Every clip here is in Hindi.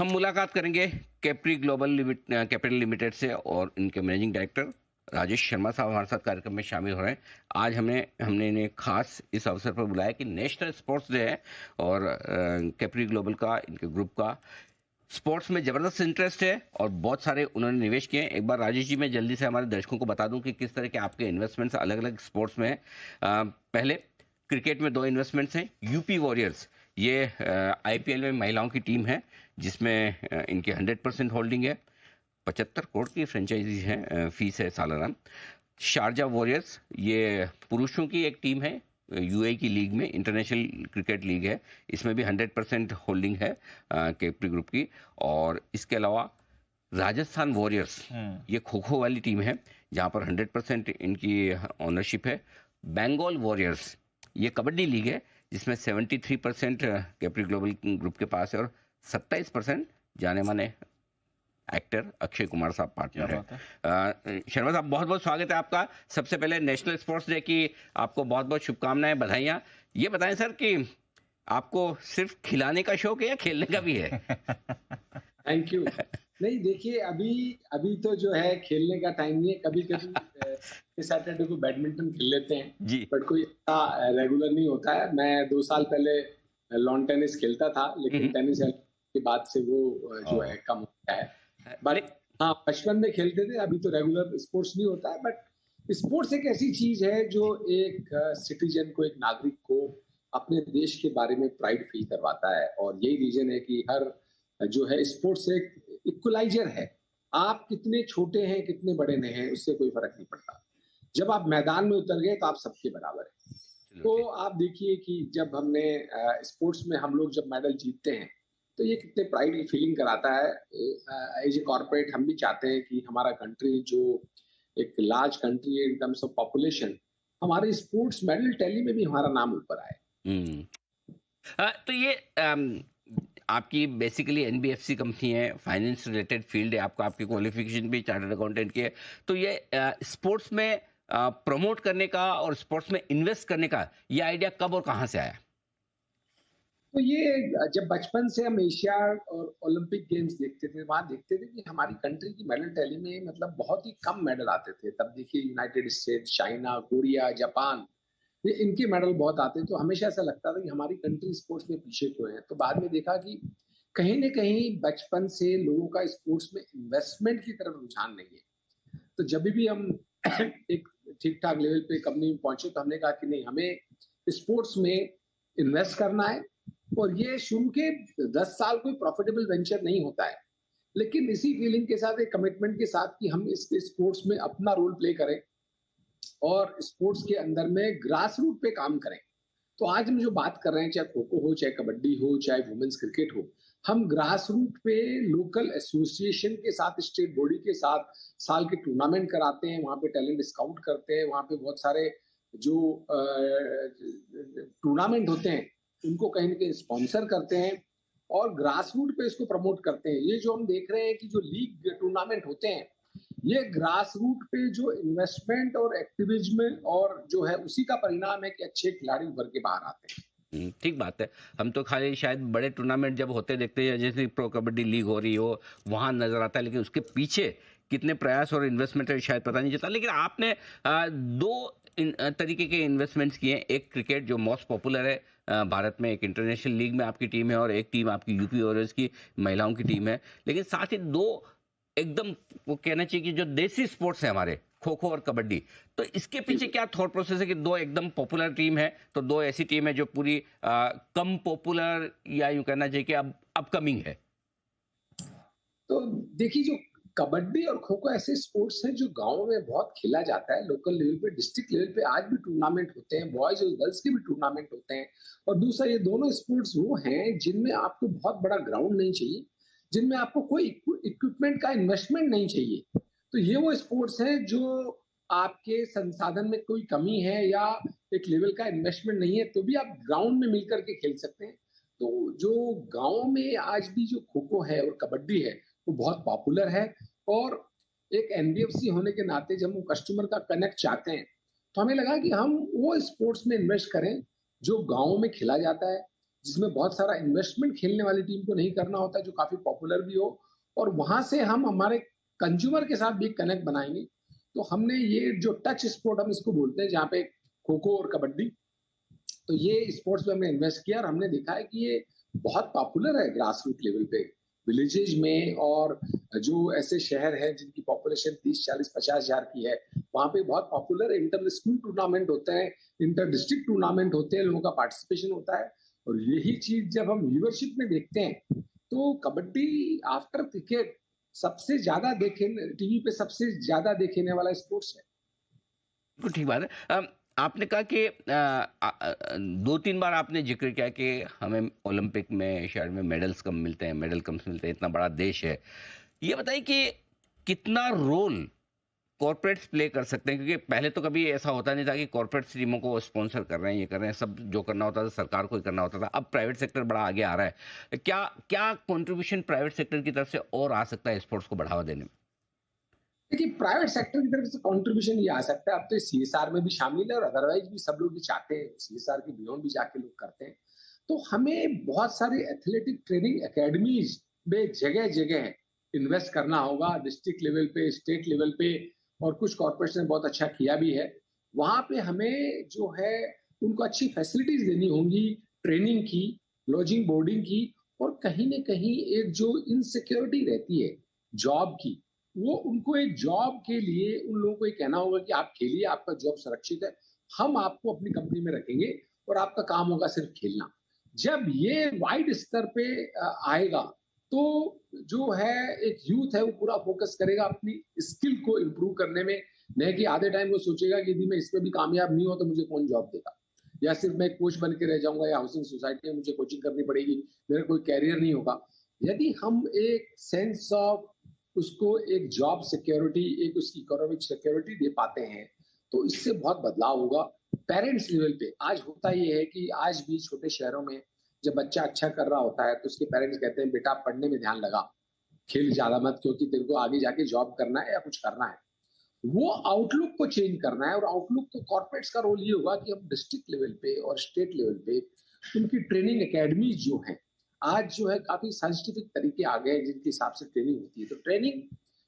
हम मुलाकात करेंगे कैप्री ग्लोबल कैपिटल लिमिटेड से और इनके मैनेजिंग डायरेक्टर राजेश शर्मा साहब हमारे साथ कार्यक्रम में शामिल हो रहे हैं। आज हमने इन्हें खास इस अवसर पर बुलाया कि नेशनल स्पोर्ट्स डे है और कैप्री ग्लोबल का, इनके ग्रुप का स्पोर्ट्स में जबरदस्त इंटरेस्ट है और बहुत सारे उन्होंने निवेश किए हैं। एक बार राजेश जी, मैं जल्दी से हमारे दर्शकों को बता दूं कि किस तरह के आपके इन्वेस्टमेंट्स अलग अलग स्पोर्ट्स में हैं। पहले क्रिकेट में 2 इन्वेस्टमेंट्स हैं। यूपी वॉरियर्स, ये आईपीएल में महिलाओं की टीम है जिसमें इनकी 100% होल्डिंग है। 75 करोड़ की फ्रेंचाइजी है, फीस है सालाना। शारजा वॉरियर्स, ये पुरुषों की एक टीम है, यूएई की लीग में, इंटरनेशनल क्रिकेट लीग है। इसमें भी 100% होल्डिंग है केप्री ग्रुप की। और इसके अलावा राजस्थान वॉरियर्स, ये खो खो वाली टीम है जहां पर 100% इनकी ओनरशिप है। बंगाल वॉरियर्स, ये कबड्डी लीग है जिसमें 73% कैप्री ग्लोबल ग्रुप के पास है और 27% जाने माने एक्टर अक्षय कुमार साहब पार्टनर है। शर्मा साहब, बहुत बहुत स्वागत है आपका। सबसे पहले नेशनल स्पोर्ट्स डे की आपको बहुत बहुत शुभकामनाएं, बधाइयां। ये बताएं सर कि आपको सिर्फ खिलाने का शौक है या खेलने का भी है? Thank you. नहीं, देखिए, अभी अभी तो जो है खेलने का टाइम नहीं है। कभी कभी सैटरडे को बैडमिंटन खेल लेते हैं जी। बट कोई रेगुलर नहीं होता है। मैं 2 साल पहले लॉन टेनिस खेलता था, लेकिन टेनिस के बाद से वो जो है कम हो गया है। बट हाँ, बचपन में खेलते थे। अभी तो रेगुलर स्पोर्ट्स नहीं होता है, बट स्पोर्ट्स एक ऐसी चीज है जो एक सिटीजन को, एक नागरिक को अपने देश के बारे में प्राइड फील करवाता है। और यही रीजन है कि हर जो है स्पोर्ट्स एक इक्वलाइजर है। आप कितने छोटे हैं, कितने बड़े नहीं हैं, उससे कोई फर्क नहीं पड़ता। जब आप मैदान में उतर गए तो आप सबके बराबर हैं। तो आप देखिए कि जब हमने स्पोर्ट्स में हम लोग जब मेडल जीतते हैं तो ये कितने प्राइड की फीलिंग कराता है। एज ए कॉर्पोरेट हम भी चाहते हैं कि हमारा कंट्री, जो एक लार्ज कंट्री है इन टर्म्स ऑफ पॉपुलेशन, हमारे स्पोर्ट्स मेडल टैली में भी हमारा नाम ऊपर आए। तो ये आपकी बेसिकली एनबीएफसी कंपनी है, फाइनेंस रिलेटेड फील्ड है आपका, आपकी क्वालिफिकेशन भी चार्टर्ड अकाउंटेंट की है। तो ये स्पोर्ट्स में प्रमोट करने का और स्पोर्ट्स में इन्वेस्ट करने का ये आइडिया कब और कहां से आया? तो ये जब बचपन से हम एशिया और ओलंपिक गेम्स देखते थे, वहां देखते थे कि हमारी कंट्री की मेडल टैली में मतलब बहुत ही कम मेडल आते थे। तब देखिए United states, China, Korea, Japan, ये इनके मेडल बहुत आते। तो हमेशा ऐसा लगता था कि हमारी कंट्री स्पोर्ट्स में पीछे क्यों है। तो बाद में देखा कि कहीं ना कहीं बचपन से लोगों का स्पोर्ट्स में इन्वेस्टमेंट की तरफ रुझान नहीं है। तो जब भी हम एक ठीक ठाक लेवल पे कंपनी में पहुंचे तो हमने कहा कि नहीं, हमें स्पोर्ट्स में इन्वेस्ट करना है। और ये शुरू के 10 साल कोई प्रॉफिटेबल वेंचर नहीं होता है, लेकिन इसी फीलिंग के साथ, एक कमिटमेंट के साथ कि हम इस स्पोर्ट्स में अपना रोल प्ले करें और स्पोर्ट्स के अंदर में ग्रास रूट पे काम करें। तो आज हम जो बात कर रहे हैं, चाहे खो खो हो, चाहे कबड्डी हो, चाहे वुमेन्स क्रिकेट हो, हम ग्रास रूट पे लोकल एसोसिएशन के साथ, स्टेट बॉडी के साथ साल के टूर्नामेंट कराते हैं। वहां पे टैलेंट स्काउट करते हैं। वहां पे बहुत सारे जो टूर्नामेंट होते हैं उनको कहीं ना कहीं स्पॉन्सर करते हैं और ग्रास रूट पे इसको प्रमोट करते हैं। ये जो हम देख रहे हैं कि जो लीग टूर्नामेंट होते हैं, ये ग्रास रूट पे जो इन्वेस्टमेंट और एक्टिविज्म और जो है उसी का परिणाम है कि अच्छे खिलाड़ी उभर के बाहर आते हैं। ठीक बात है। हम तो खाली शायद बड़े टूर्नामेंट जब होते देखते हैं, जैसे प्रो कबड्डी लीग हो रही हो, वहां नजर आता है, लेकिन उसके पीछे कितने प्रयास और इन्वेस्टमेंट है शायद पता नहीं चलता। लेकिन आपने 2 तरीके के इन्वेस्टमेंट्स किए हैं। एक क्रिकेट जो मोस्ट पॉपुलर है भारत में, एक इंटरनेशनल लीग में आपकी टीम है और एक टीम आपकी यूपी वॉरियर्स की महिलाओं की टीम है। लेकिन साथ ही 2 एकदम, वो कहना चाहिए कि जो देसी स्पोर्ट्स है हमारे, खो खो और कबड्डी, तो इसके पीछे क्या थॉट प्रोसेस है कि 2 एकदम पॉपुलर टीम है, तो 2 ऐसी टीम है जो पूरी कम पॉपुलर या यूं कहना चाहिए कि अब अपकमिंग है? तो देखिए, जो कबड्डी और खो खो ऐसे स्पोर्ट्स हैं जो गांव में बहुत खेला जाता है। लोकल लेवल पे, डिस्ट्रिक्ट लेवल पे आज भी टूर्नामेंट होते हैं, बॉयज और गर्ल्स के भी टूर्नामेंट होते हैं। और दूसरा, ये दोनों स्पोर्ट्स वो हैं जिनमें आपको बहुत बड़ा ग्राउंड नहीं चाहिए, जिनमें आपको कोई इक्विपमेंट का इन्वेस्टमेंट नहीं चाहिए। तो ये वो स्पोर्ट्स हैं जो आपके संसाधन में कोई कमी है या एक लेवल का इन्वेस्टमेंट नहीं है तो भी आप ग्राउंड में मिलकर के खेल सकते हैं। तो जो गांव में आज भी जो खो खो है और कबड्डी है वो बहुत पॉपुलर है। और एक एनबीएफसी होने के नाते जब हम कस्टमर का कनेक्ट चाहते हैं तो हमें लगा कि हम वो स्पोर्ट्स में इन्वेस्ट करें जो गांव में खेला जाता है, जिसमें बहुत सारा इन्वेस्टमेंट खेलने वाली टीम को नहीं करना होता, जो काफी पॉपुलर भी हो, और वहां से हम हमारे कंज्यूमर के साथ भी कनेक्ट बनाएंगे। तो हमने ये जो टच स्पोर्ट हम इसको बोलते हैं, जहाँ पे खो खो और कबड्डी, तो ये स्पोर्ट्स में हमने इन्वेस्ट किया और हमने देखा है कि ये बहुत पॉपुलर है ग्रास रूट लेवल पे, विलेजेज में। और जो ऐसे शहर हैं जिनकी पॉपुलेशन 30, 40, 50 हजार की है, वहां पे बहुत पॉपुलर इंटर स्कूल टूर्नामेंट होते हैं, इंटर डिस्ट्रिक्ट टूर्नामेंट होते हैं, लोगों का पार्टिसिपेशन होता है। और यही चीज जब हम व्यूअरशिप में देखते हैं, तो कबड्डी आफ्टर क्रिकेट सबसे ज्यादा देखे, टीवी पे सबसे ज्यादा देखने वाला स्पोर्ट्स है। बिल्कुल ठीक बात है। आपने कहा कि 2-3 बार आपने जिक्र किया कि हमें ओलंपिक में शायद में मेडल्स कम मिलते हैं, मेडल कम मिलते हैं, इतना बड़ा देश है। ये बताइए कि कितना रोल कॉर्पोरेट्स प्ले कर सकते हैं, क्योंकि पहले तो कभी ऐसा होता नहीं था कि कॉर्पोरेट टीमों को स्पॉन्सर कर रहे हैं, ये कर रहे हैं, सब जो करना होता था सरकार को ही करना होता था। अब प्राइवेट सेक्टर बड़ा आगे आ रहा है। क्या क्या कंट्रीब्यूशन प्राइवेट सेक्टर की तरफ से और आ सकता है स्पोर्ट्स को बढ़ावा देने में? देखिए, प्राइवेट सेक्टर की तरफ से कंट्रीब्यूशन ये आ सकता है, अब तो सीएसआर में भी शामिल है, और अदरवाइज भी सब लोग भी चाहते हैं, सीएसआर की बियॉन्ड भी जाके लोग करते हैं। तो हमें बहुत सारी एथलेटिक ट्रेनिंग एकेडमीज में जगह जगह इन्वेस्ट करना होगा, डिस्ट्रिक्ट लेवल पे, स्टेट लेवल पे। और कुछ कॉर्पोरेशन ने बहुत अच्छा किया भी है। वहां पे हमें जो है उनको अच्छी फैसिलिटीज देनी होंगी, ट्रेनिंग की, लॉजिंग बोर्डिंग की। और कहीं ना कहीं एक जो इनसिक्योरिटी रहती है जॉब की, वो उनको एक जॉब के लिए उन लोगों को ये कहना होगा कि आप खेलिए, आपका जॉब सुरक्षित है, हम आपको अपनी कंपनी में रखेंगे और आपका काम होगा सिर्फ खेलना। जब ये वाइड स्तर पे आएगा, तो जो है एक यूथ है वो पूरा फोकस करेगा अपनी स्किल को इम्प्रूव करने में। नहीं कि आधे टाइम वो सोचेगा कि यदि मैं इसमें भी कामयाब नहीं हो तो मुझे कौन जॉब देगा, या सिर्फ मैं कोच बन के रह जाऊंगा, या हाउसिंग सोसाइटी में मुझे कोचिंग करनी पड़ेगी, मेरा कोई कैरियर नहीं होगा। यदि हम एक सेंस ऑफ उसको एक जॉब सिक्योरिटी, एक उसकी इकोनॉमिक सिक्योरिटी दे पाते हैं, तो इससे बहुत बदलाव होगा। पेरेंट्स लेवल पे आज होता ये है कि आज भी छोटे शहरों में जब बच्चा अच्छा कर रहा होता है, तो उसके पेरेंट्स कहते हैं बेटा पढ़ने में ध्यान लगा, खेल ज्यादा मत, क्योंकि तेरे को आगे जाके जॉब करना है या कुछ करना है। वो आउटलुक को चेंज करना है, और आउटलुक को कॉर्पोरेट्स का रोल ये होगा कि हम डिस्ट्रिक्ट लेवल पे और स्टेट लेवल पे उनकी ट्रेनिंग एकेडमी जो है, आज जो है काफी साइंटिफिक तरीके आ गए हैं जिनके हिसाब से ट्रेनिंग होती है। तो ट्रेनिंग,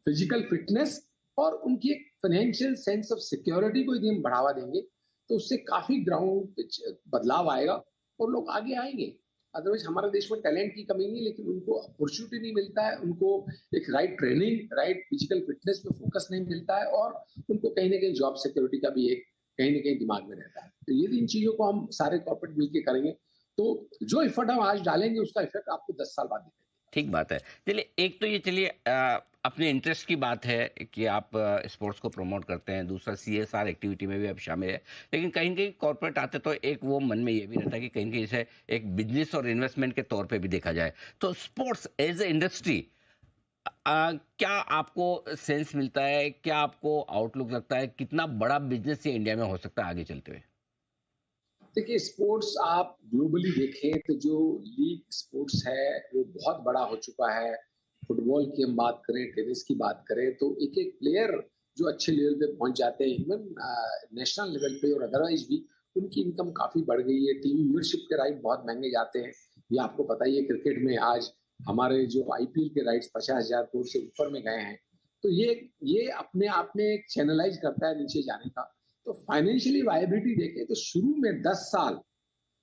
फिजिकल फिटनेस और उनकी एक फाइनेंशियल सेंस ऑफ सिक्योरिटी को यदि हम बढ़ावा देंगे, तो उससे काफी ग्राउंड बदलाव आएगा और लोग आगे आएंगे। अदरवाइज हमारे देश में टैलेंट की कमी नहीं, लेकिन उनको अपॉर्चुनिटी नहीं मिलता है, उनको एक right training, right physical fitness पे फोकस नहीं मिलता है, और उनको कहीं ना कहीं जॉब सिक्योरिटी का भी एक कहीं ना कहीं दिमाग में रहता है। तो ये इन चीजों को हम सारे कॉर्पोरेट मिलकर करेंगे, तो जो इफर्ट हम आज डालेंगे उसका इफेक्ट आपको 10 साल बाद दिखेगा। ठीक बात है। चलिए, एक तो ये चलिए अपने इंटरेस्ट की बात है कि आप स्पोर्ट्स को प्रमोट करते हैं, दूसरा सीएसआर एक्टिविटी में भी आप शामिल है। लेकिन कहीं न कहीं कॉर्पोरेट आते तो एक वो मन में ये भी रहता है कि कहीं न कहीं इसे एक बिज़नेस और इन्वेस्टमेंट के तौर पे भी देखा जाए। तो स्पोर्ट्स एज़ अ इंडस्ट्री क्या आपको सेंस मिलता है? क्या आपको आउटलुक लगता है? कितना बड़ा बिज़नेस ये इंडिया में हो सकता है आगे चलते हुए? देखिए, स्पोर्ट्स आप ग्लोबली देखें तो जो लीग स्पोर्ट्स है वो बहुत बड़ा हो चुका है। फुटबॉल की हम बात करें, टेनिस की बात करें, तो एक एक प्लेयर जो अच्छे लेवल पे पहुंच जाते हैं, इवन नेशनल लेवल पे और अदरवाइज भी, उनकी इनकम काफी बढ़ गई है। टीम व्यूअरशिप के राइट बहुत महंगे जाते हैं। ये आपको पता ही है, क्रिकेट में आज हमारे जो आईपीएल के राइट्स 50,000 करोड़ से ऊपर में गए हैं। तो ये अपने आप में एक चैनलाइज करता है नीचे जाने का। तो फाइनेंशियली वायबिलिटी देखें तो शुरू में 10 साल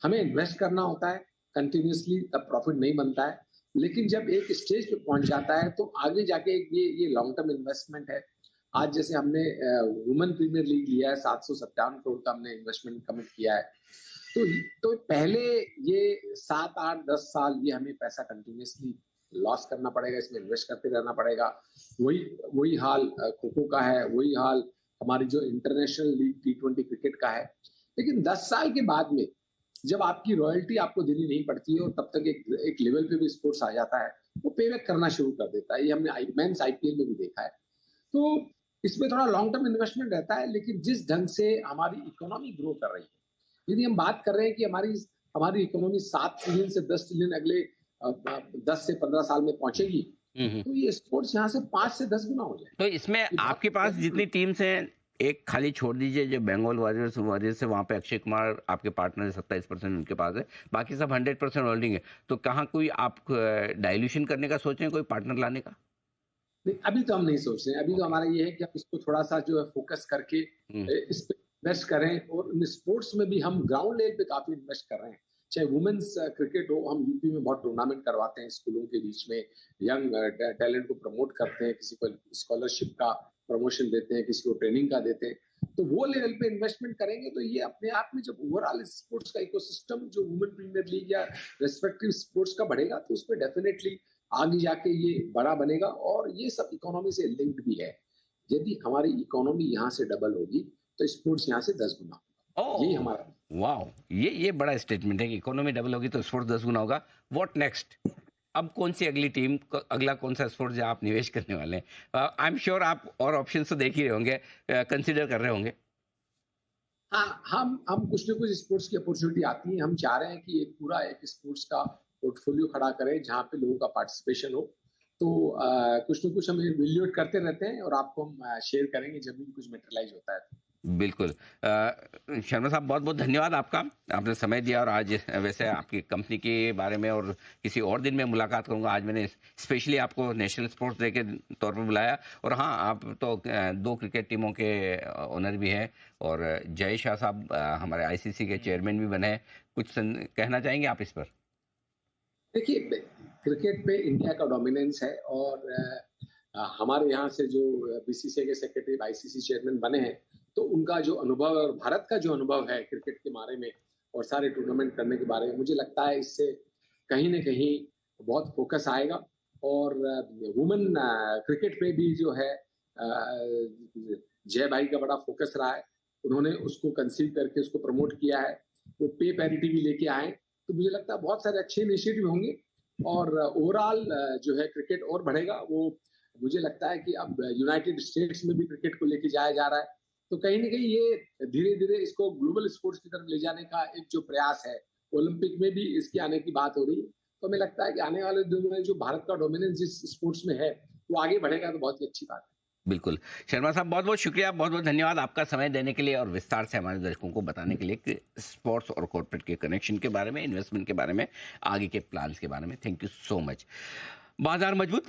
हमें इन्वेस्ट करना होता है कंटिन्यूअसली, तब प्रॉफिट नहीं बनता है। लेकिन जब एक स्टेज पे पहुंच जाता है तो आगे जाके ये लॉन्ग टर्म इन्वेस्टमेंट है। आज जैसे हमने वुमेन प्रीमियर लीग लिया है, 757 करोड़ का हमने इन्वेस्टमेंट कमिट किया है। तो पहले ये 7, 8, 10 साल ये हमें पैसा कंटिन्यूअसली लॉस करना पड़ेगा, इसमें इन्वेस्ट करते रहना पड़ेगा। वही वही हाल खो खो का है, वही हाल हमारी जो इंटरनेशनल लीग T20 क्रिकेट का है। लेकिन 10 साल के बाद में जब आपकी रॉयल्टी आपको देनी नहीं पड़ती है, और तब तक एक लेवल पे भी स्पोर्ट्स आ जाता है, वो पेबैक करना शुरू कर देता है। ये हमने मेंस आईपीएल में भी देखा है। तो इसमें थोड़ा लॉन्ग टर्म इन्वेस्टमेंट रहता है, लेकिन जिस ढंग से हमारी इकोनॉमी ग्रो कर रही है, यदि हम बात कर रहे हैं कि हमारी हमारी इकोनॉमी 7 ट्रिलियन से 10 ट्रिलियन अगले 10 से 15 साल में पहुंचेगी, हुँ, हुँ। तो ये स्पोर्ट्स यहाँ से 5 से 10 गुना हो जाए। तो इसमें ये बहुत आपके पास बहुत जितनी टीम्स हैं, एक खाली छोड़ दीजिए जो बंगाल वॉरियर्स वजह से वहाँ पे अक्षय कुमार आपके पार्टनर 27% उनके पास है, बाकी सब 100% होल्डिंग है। तो कहाँ कोई आप डाइल्यूशन करने का सोच रहे हैं, कोई पार्टनर लाने का? नहीं, अभी तो हम नहीं सोच रहे हैं। अभी तो ओके। हमारा ये है कि हम इसको थोड़ा-सा जो है फ़ोकस करके हम्म। इस पे इन्वेस्ट करें, और इन स्पोर्ट्स में भी हम ग्राउंड लेवल पे काफ़ी इन्वेस्ट कर रहे हैं। चाहे वुमेन्स क्रिकेट हो, हम यूपी में बहुत टूर्नामेंट करवाते हैं स्कूलों के बीच में, यंग टैलेंट को प्रमोट करते हैं, किसी को स्कॉलरशिप का प्रमोशन देते हैं, किसी को ट्रेनिंग का देते हैं। तो वो लेवल पे इन्वेस्टमेंट करेंगे तो ये अपने आप में जब ओवरऑल स्पोर्ट्स का इकोसिस्टम जो वुमेन प्रीमियर लीग या रेस्पेक्टिव स्पोर्ट्स का बढ़ेगा, तो उसमें डेफिनेटली आगे जाके ये बड़ा बनेगा, और ये सब इकोनॉमी से लिंक्ड भी है। यदि हमारी इकोनॉमी यहाँ से डबल होगी तो स्पोर्ट्स यहाँ से 10 गुना होगा। यही ओह! हमारा। वाओ! ये बड़ा स्टेटमेंट है कि इकोनॉमी डबल होगी तो स्पोर्ट्स 10 गुना होगा। What next? अब कौन-सी अगली टीम क अगला कौन-सा स्पोर्ट्स जहाँ आप निवेश करने वाले हैं? आई एम श्योर आप और ऑप्शंस तो देख ही रहे होंगे, कंसीडर कर रहे होंगे। हाँ, हम कुछ न कुछ स्पोर्ट्स की अपॉर्चुनिटी आती है। हम चाह रहे हैं कि एक पूरा एक स्पोर्ट्स का पोर्टफोलियो खड़ा करें जहाँ पे लोगों का पार्टिसिपेशन हो। तो कुछ न कुछ हम इवैल्यूएट करते रहते हैं, और आपको हम शेयर करेंगे जब भी कुछ मैटेरियलाइज़ होता है। बिल्कुल। शर्मा साहब बहुत-बहुत धन्यवाद आपका। आपने समय दिया और आज वैसे आपकी कंपनी के बारे में और किसी और दिन मैं मुलाकात करूँगा। आज मैंने स्पेशली आपको नेशनल स्पोर्ट्स डे के तौर पे बुलाया और हाँ, आप तो 2 क्रिकेट टीमों के ओनर भी हैं और जय शाह साहब हमारे आईसीसी के चेयरमैन भी बने हैं। कुछ कहना चाहेंगे आप इस पर? देखिए, क्रिकेट पे इंडिया का डोमिनेंस है, और हमारे यहाँ से जो बीसीसीआई के सेक्रेटरी आईसीसी चेयरमैन बने हैं, तो उनका जो अनुभव है और भारत का जो अनुभव है क्रिकेट के बारे में और सारे टूर्नामेंट करने के बारे में, मुझे लगता है इससे कहीं न कहीं बहुत फोकस आएगा। और वुमेन क्रिकेट पे भी जो है जय भाई का बड़ा फोकस रहा है। उन्होंने उसको कंसीव करके उसको प्रमोट किया है। वो पे पैरिटी भी लेके आए। तो मुझे लगता है बहुत सारे अच्छे इनिशिएटिव होंगे, और ओवरऑल जो है क्रिकेट और बढ़ेगा। वो मुझे लगता है कि अब यूनाइटेड स्टेट्स में भी क्रिकेट को लेके जाया जा रहा है। तो कहीं न कहीं ये धीरे-धीरे इसको ग्लोबल स्पोर्ट्स की तरफ ले जाने का एक जो प्रयास है, ओलंपिक में भी इसके आने की बात हो रही है। तो हमें लगता है कि आने वाले दिनों में जो भारत का डोमिनेंस जिस स्पोर्ट्स में है, वो आगे बढ़ेगा, तो बहुत ही अच्छी बात है। बिल्कुल। शर्मा साहब बहुत-बहुत शुक्रिया, बहुत-बहुत धन्यवाद आपका समय देने के लिए और विस्तार से हमारे दर्शकों को बताने के लिए कि स्पोर्ट्स और कॉर्पोरेट के कनेक्शन के बारे में, इन्वेस्टमेंट के बारे में, आगे के प्लान्स के बारे में। Thank you so much. बाजार मजबूत